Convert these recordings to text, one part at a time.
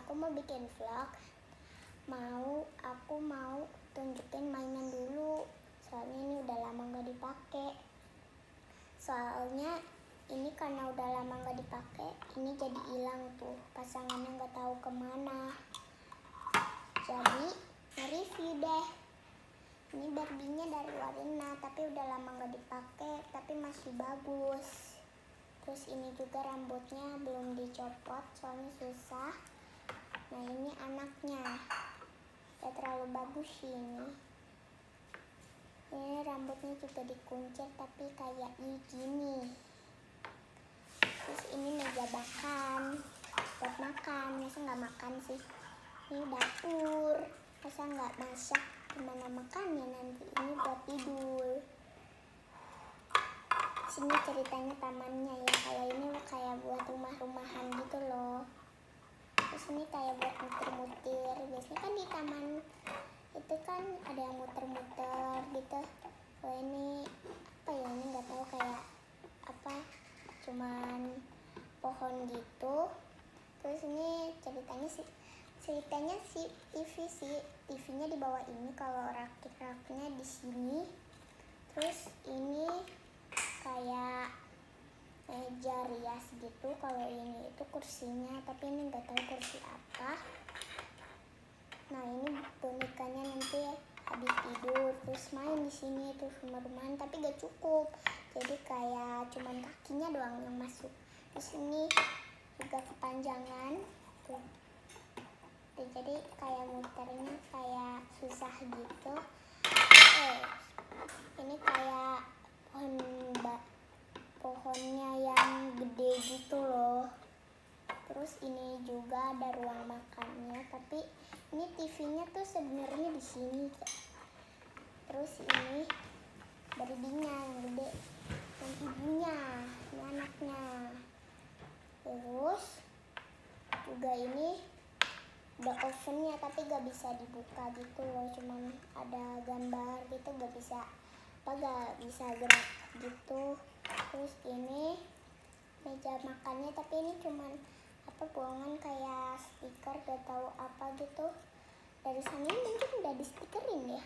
aku mau bikin vlog. Aku mau tunjukin mainan dulu. Soalnya ini udah lama nggak dipakai. Soalnya ini karena udah lama nggak dipakai, ini jadi hilang tuh. Pasangannya nggak tahu kemana. Jadi nge-review deh. Ini Barbie-nya dari Warina, tapi udah lama nggak dipakai, tapi masih bagus. Terus ini juga rambutnya belum dicopot, soalnya susah. Nah ini anaknya, gak terlalu bagus sih ini. Ini rambutnya juga dikuncir, tapi kayak gini. Terus ini meja makan, buat makan. Masa nggak makan sih? Ini dapur, masa nggak masak? Gimana makannya nanti? Ini buat tidur. Sini ceritanya tamannya ya. Kalau ini kayak buat rumah-rumahan gitu loh. Terus ini kayak buat muter-muter. Biasanya kan di taman itu kan ada yang muter-muter gitu. Oh ini apa ya? Ini nggak tahu, kayak apa? Cuman pohon gitu. Terus ini ceritanya si TV sih. TV-nya di bawah ini, kalau rakit-rakitnya di sini. Terus ini kayak meja rias gitu. Kalau ini itu kursinya, tapi ini nggak tahu kursi apa. Nah ini bonekanya nanti habis tidur terus main di sini, terus rumah-rumahan, tapi gak cukup. Jadi kayak cuman kakinya doang yang masuk. Terus ini juga kepanjangan tuh. Jadi kayak muternya kayak susah gitu. Ini kayak pohonnya yang gede gitu loh. Terus ini juga ada ruang makannya, tapi ini TV-nya tuh sebenarnya di sini. Terus ini Barbie-nya yang gede, yang ibunya, ini anaknya. Terus juga ini ada ovennya, tapi gak bisa dibuka gitu loh, cuman ada gambar gitu, gak bisa gerak gitu. Terus ini meja makannya, tapi ini cuman buangan kayak stiker, gak tahu apa gitu. Dari sana mungkin udah di stikerin ya.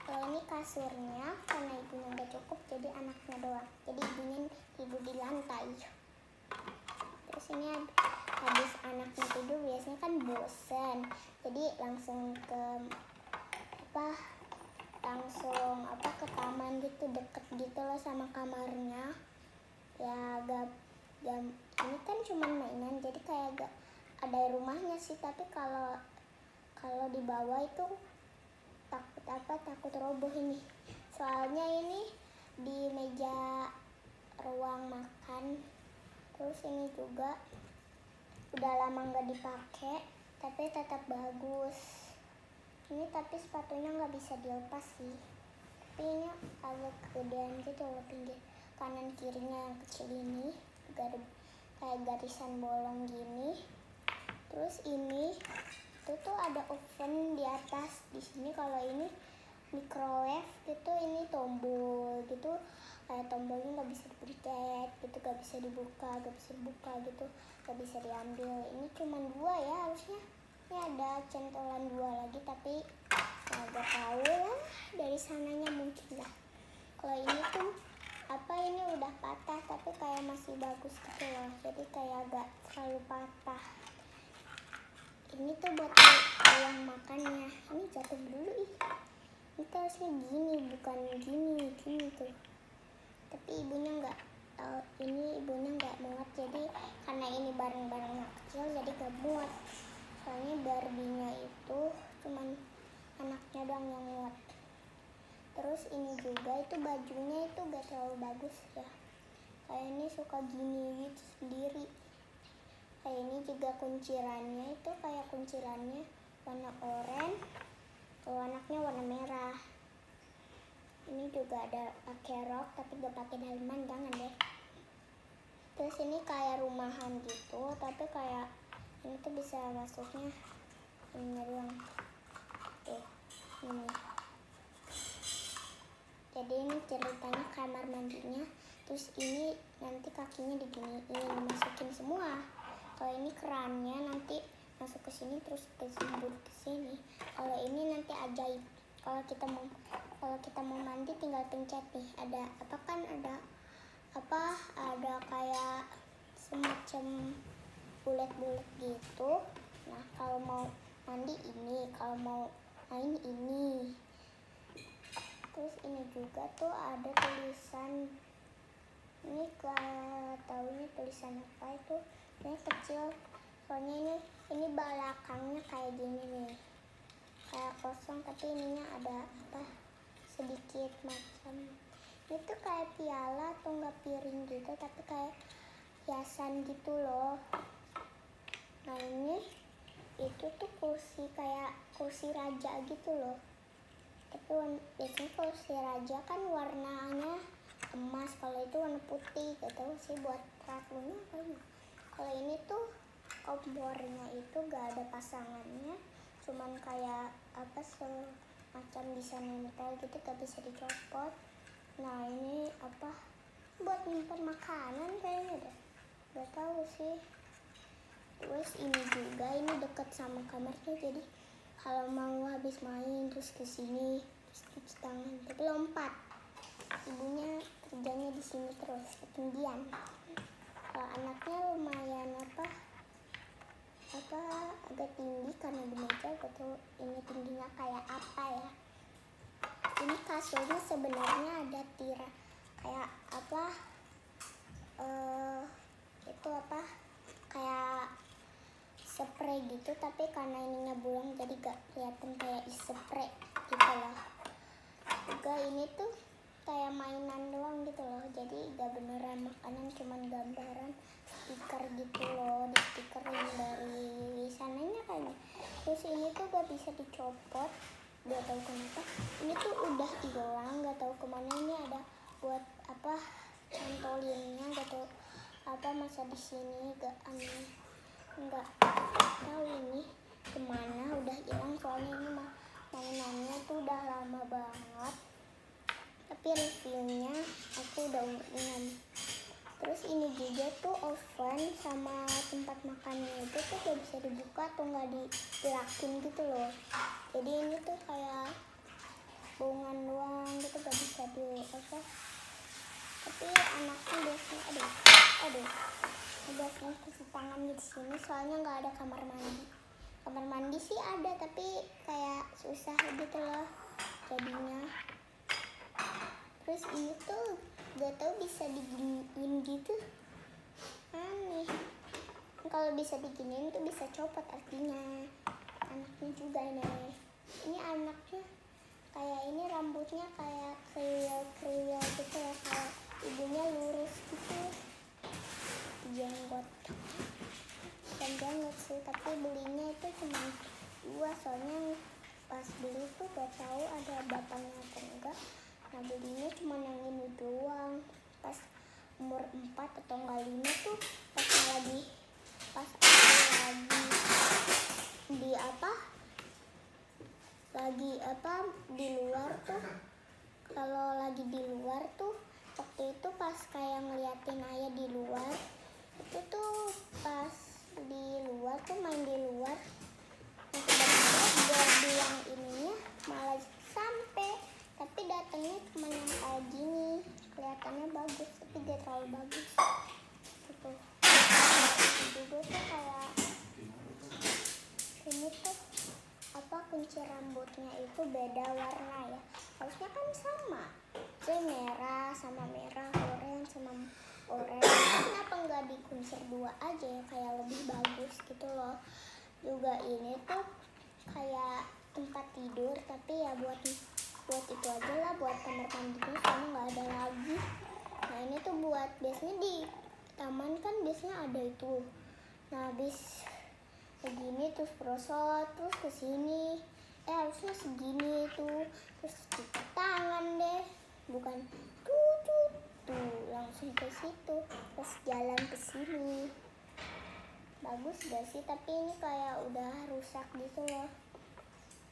Kalau ini kasurnya, karena ibunya gak cukup, jadi anaknya doang. Jadi ibunya tidur di lantai. Terus ini habis anaknya tidur biasanya kan bosen, jadi langsung ke taman gitu, deket gitu loh sama kamarnya. Ya ini kan cuma mainan, jadi kayak gak ada rumahnya sih. Tapi kalau di bawah itu takut roboh ini. Soalnya ini di meja ruang makan. Terus ini juga udah lama nggak dipakai, tapi tetap bagus. Ini tapi sepatunya nggak bisa dilepas sih. Tapi ini agak kegedean gitu loh, pinggir kanan kirinya yang kecil ini, kayak garisan bolong gini. Terus ini tuh ada oven di atas. Di sini kalau ini microwave gitu, ini tombol gitu. Kayak tombolnya nggak bisa dipencet gitu, nggak bisa dibuka gitu, nggak bisa diambil. Ini cuma 2 ya harusnya. Ini ada centolan 2 lagi, tapi nggak tahu lah, dari sananya mungkin lah. Kalau ini tuh ini udah patah, tapi kayak masih bagus gitu loh, jadi kayak gak terlalu patah. Ini tuh buat ruang makannya. Ini jatuh dulu ih. Ini tuh harusnya gini, bukan gini tuh. Tapi ibunya nggak muat, jadi karena ini barang-barang kecil jadi gak muat. Soalnya Barbie-nya itu cuman anaknya doang yang muat. Terus ini juga itu bajunya itu gak terlalu bagus ya, kayak ini suka gini gitu sendiri. Kayak ini juga kuncirannya itu kayak kuncirannya warna oranye, kalau anaknya warna merah. Ini juga ada pakai rok, tapi gak pakai daleman, jangan deh. Terus ini kayak rumahan gitu, tapi kayak ini tuh bisa masuknya ini doang. Ini. Jadi ini ceritanya kamar mandinya. Terus ini nanti kakinya diginiin, dimasukin semua. Kalau ini kerannya nanti masuk ke sini terus kesembur ke sini. Kalau ini nanti ajaib. Kalau kita mau mandi tinggal pencet nih. Ada apa kan, ada kayak semacam bulat-bulat gitu. Nah, kalau mau mandi ini, kalau mau main ini. Terus ini juga tuh ada tulisan, ini gak tahu ini tulisan apa itu. Ini kecil, soalnya ini belakangnya kayak gini nih, kayak kosong, tapi ininya ada apa sedikit macam. Ini tuh kayak piala atau enggak piring gitu, tapi kayak hiasan gitu loh. Nah ini itu tuh kursi, kayak kursi raja gitu loh. Tapi biasanya kursi raja kan warnanya emas, kalau itu warna putih. Gak tahu sih buat ratunya kayaknya. Kalau ini tuh kompornya itu gak ada pasangannya, cuman kayak apa semacam bisa nempel gitu, gak bisa dicopot. Nah ini apa buat nyimpan makanan kayaknya deh, gak tahu sih. Terus ini juga, ini deket sama kamarnya, jadi kalau mau habis main terus kesini terus cuci tangan, tapi lompat. Ibunya kerjanya di sini terus ketinggian. Kalau anaknya lumayan agak tinggi karena di meja, atau ini tingginya kayak apa ya. Ini kasurnya sebenarnya ada kayak kayak spray gitu, tapi karena ininya bolong jadi gak kelihatan kayak spray gitu loh. Juga ini tuh kayak mainan doang gitu loh, jadi gak beneran makanan, cuman gambaran stiker gitu loh, di stikerin dari sananya kayaknya. Terus ini tuh gak bisa dicopot, gak tahu kenapa. Ini tuh udah hilang, gak tahu kemana. Ini ada buat apa cantolinnya, gak tahu apa masa di sini, nggak tahu ini kemana, udah hilang. Soalnya ini mainannya tuh udah lama banget, tapi reviewnya aku udah umur 6. Terus ini juga tuh oven sama tempat makannya itu tuh gak bisa dibuka atau nggak digerakin gitu loh. Jadi ini tuh kayak bohongan doang gitu, gak bisa tapi anaknya biasanya biasanya cuci tangan di sini, soalnya nggak ada kamar mandi. Kamar mandi sih ada, tapi kayak susah gitu loh jadinya. Terus ini tuh gak tahu bisa diginiin gitu, aneh. Kalau bisa diginiin tuh bisa copot, artinya anaknya juga ini anaknya kayak ini rambutnya kayak kriwil gitu ya, kayak ibunya lurus gitu, jenggot sih. Tapi belinya itu cuma 2, soalnya pas beli tuh gak tahu ada bapaknya atau enggak. Nah belinya cuma yang ini doang. Pas umur 4 atau enggak 5 tuh, pas aku lagi di luar tuh, kalau lagi di luar tuh, waktu itu pas kayak ngeliatin ayah di luar, itu tuh pas di luar tuh main di luar, nah tiba-tiba body yang ininya malah sampai, tapi datangnya cuma yang kayak gini, kelihatannya bagus tapi gak terlalu bagus gitu. Juga tuh kayak ini tuh kunci rambutnya itu beda warna ya, harusnya kan sama, jadi merah sama merah, oranye sama oranye. Kenapa nggak dikuncir 2 aja ya, kayak lebih bagus gitu loh. Juga ini tuh kayak tempat tidur, tapi ya buat itu aja lah, buat kamar mandinya, soalnya nggak ada lagi. Nah ini tuh buat, biasanya di taman kan biasanya ada itu. Nah habis begini terus prosot terus kesini, harusnya segini tuh, terus cuci tangan deh, bukan tuh langsung ke situ, terus jalan ke sini. Bagus gak sih? Tapi ini kayak udah rusak gitu loh,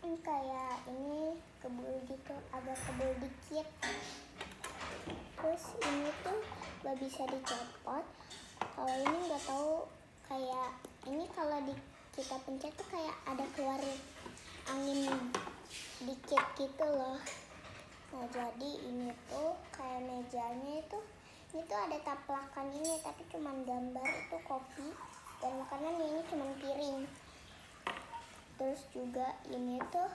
ini kayak ini kebul gitu, agak kebul dikit. Terus ini tuh gak bisa dicopot. Kalau ini nggak tahu, kayak ini kalau kita pencet tuh kayak ada keluar angin dikit gitu loh. Nah jadi ini tuh kayak mejanya itu, ini tuh ada taplakan ini tapi cuman gambar itu kopi, dan makanan ini cuman piring. Terus juga ini tuh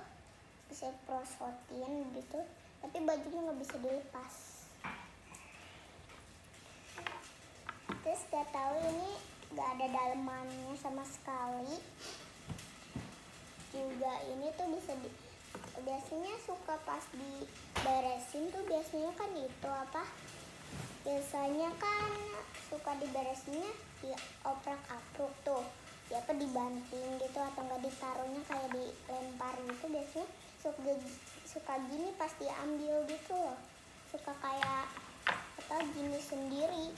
bisa prosotin gitu, tapi bajunya nggak bisa dilepas. Terus gak tahu ini gak ada dalemannya sama sekali. Juga ini tuh bisa biasanya suka pas diberesin tuh biasanya kan itu apa? Biasanya kan suka diberesinnya dioprak-apruk tuh. Ya apa dibanting gitu atau enggak ditaruhnya kayak dilempar gitu, biasanya suka gini pas diambil gitu loh. Suka kayak apa gini sendiri.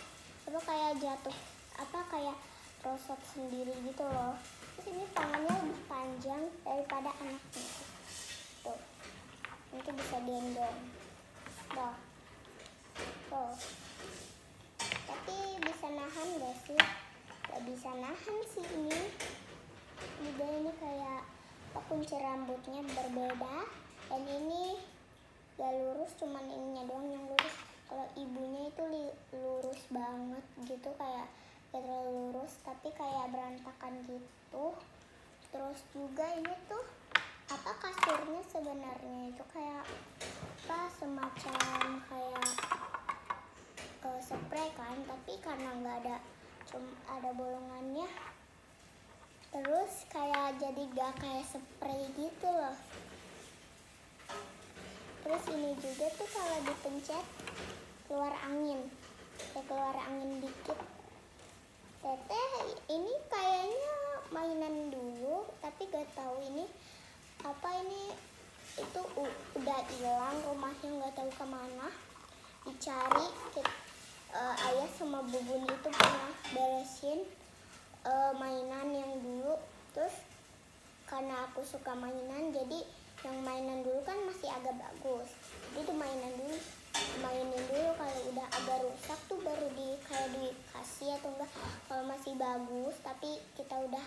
Apa kayak jatuh apa kayak rosot sendiri gitu loh. Terus ini tangannya lebih panjang daripada anaknya tuh, nanti bisa gendong tuh. Tapi bisa nahan gak sih? Gak bisa nahan sih ini. Juga ini kayak kunci rambutnya berbeda, dan ini gak lurus, cuman ininya doang yang lurus. Kalau ibunya itu lurus banget gitu, kayak gak terlalu lurus tapi kayak berantakan gitu. Terus juga ini tuh apa kasurnya sebenarnya itu kayak apa semacam kayak spray kan, tapi karena nggak ada, cuma ada bolongannya, terus kayak jadi gak kayak spray gitu loh. Terus ini juga tuh kalau dipencet keluar angin, kayak keluar angin dikit. Teteh ini kayaknya mainan dulu, tapi gak tahu ini apa ini itu udah hilang rumahnya, nggak tahu kemana. Dicari ayah sama bubun itu pernah beresin mainan yang dulu. Terus karena aku suka mainan, jadi yang mainan dulu kan masih agak bagus, jadi itu mainin dulu. Kalau udah agak rusak tuh baru kayak dikasih atau enggak kalau masih bagus, tapi kita udah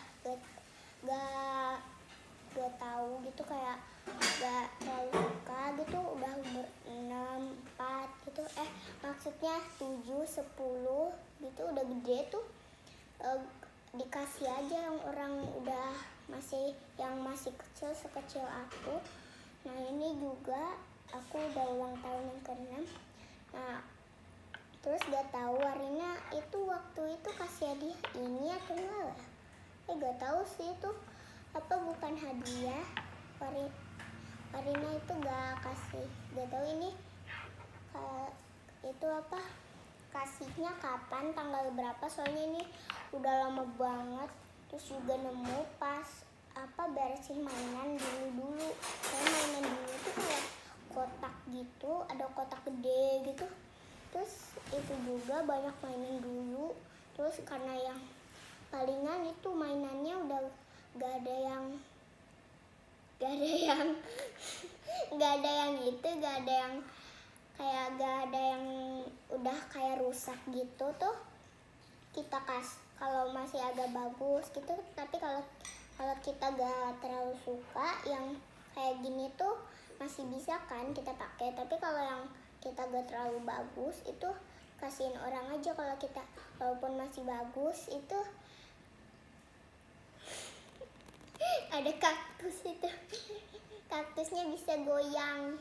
gak tahu gitu, kayak gak terlalu suka gitu, udah umur 6, 4 gitu, maksudnya 7, 10 gitu, udah gede tuh dikasih aja yang orang udah yang masih kecil sekecil aku. Nah ini juga aku udah ulang tahun yang ke-6. Nah terus gak tahu Warina itu waktu itu kasih hadiah ini atau enggak lah. Gak tahu sih itu apa bukan hadiah. Warina itu gak kasih, gak tahu ini itu apa kasihnya kapan, tanggal berapa, soalnya ini udah lama banget. Terus juga nemu pas apa beresin mainan dulu. Karena mainan dulu tuh kayak kotak gitu, ada kotak gede gitu. Terus itu juga banyak mainan dulu. Terus karena yang palingan itu mainannya udah gak ada yang gak ada yang udah kayak rusak gitu tuh, kita kalau masih agak bagus gitu. Tapi kalau kita gak terlalu suka yang kayak gini tuh masih bisa kan kita pakai. Tapi kalau yang kita gak terlalu bagus itu kasihin orang aja. Kalau kita walaupun masih bagus itu ada kaktus itu kaktusnya bisa goyang,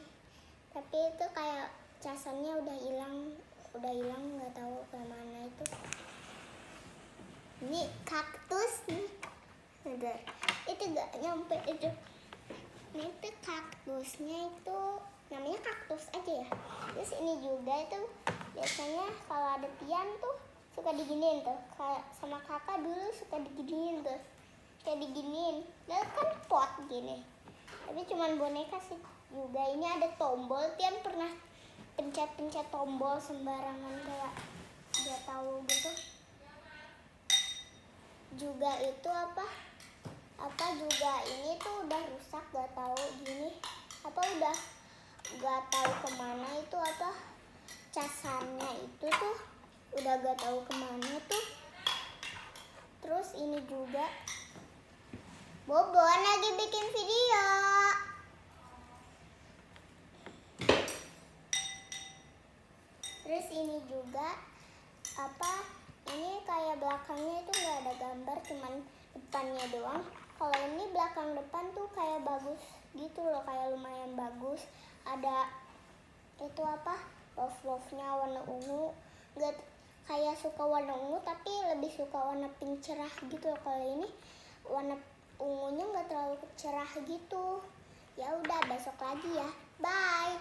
tapi itu kayak casannya udah hilang nggak tahu kemana itu. Ini kaktus nih, itu gak nyampe itu. Ini tuh kaktusnya itu namanya kaktus aja ya. Terus ini juga itu biasanya kalau ada Tian tuh suka diginiin tuh, kayak sama kakak dulu suka diginiin tuh, kayak diginiin. Dan kan pot gini, tapi cuman boneka sih juga. Ini ada tombol, Tian pernah pencet tombol sembarangan kayak gak tahu gitu. Juga itu apa juga ini tuh udah rusak, gak tahu gini apa udah gak tahu kemana itu apa casannya itu tuh udah gak tahu kemana tuh. Terus ini juga Bobon lagi bikin video. Terus ini juga ini kayak belakangnya itu nggak ada gambar, cuman depannya doang. Kalau ini belakang depan tuh kayak bagus gitu loh, kayak lumayan bagus. Ada itu love-nya warna ungu. Nggak kayak suka warna ungu, tapi lebih suka warna pink cerah gitu loh. Kalau ini warna ungunya nggak terlalu cerah gitu. Ya udah, besok lagi ya. Bye.